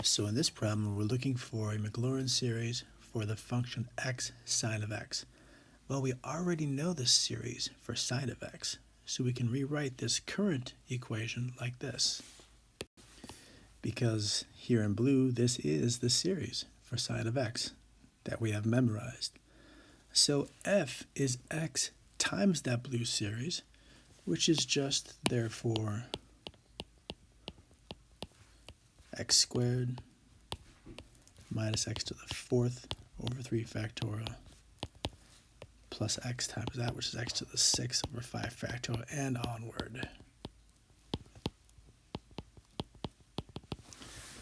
So in this problem, we're looking for a Maclaurin series for the function x sine of x. Well, we already know this series for sine of x, so we can rewrite this current equation like this. Because here in blue, this is the series for sine of x that we have memorized. So f is x times that blue series, which is just, therefore, x squared minus x to the fourth over 3 factorial plus x times that, which is x to the 6th over 5 factorial, and onward.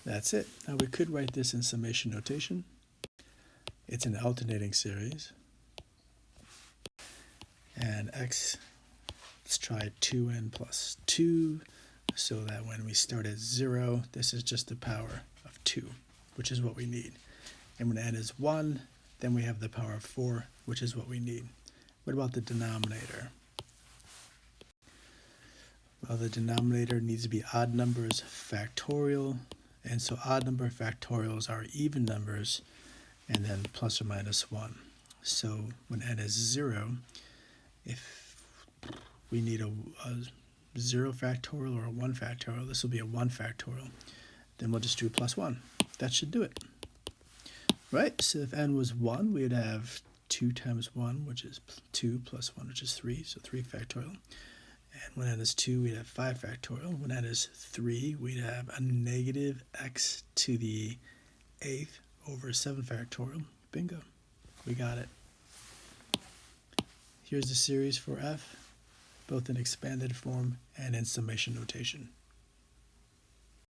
That's it. Now we could write this in summation notation. It's an alternating series. And x, let's try 2n plus 2, so that when we start at 0, this is just the power of 2, which is what we need. And when n is 1, then we have the power of 4, which is what we need. What about the denominator? Well, the denominator needs to be odd numbers factorial, and so odd number factorials are even numbers, and then plus or minus 1. So when n is 0, if we need a 0 factorial or a 1 factorial, this will be a 1 factorial, then we'll just do plus 1. That should do it. Right, so if n was 1, we'd have 2 times 1, which is 2, plus 1, which is 3, so 3 factorial. And when n is 2, we'd have 5 factorial. When n is 3, we'd have a negative x to the 8th over 7 factorial. Bingo, we got it. Here's the series for f, both in expanded form and in summation notation.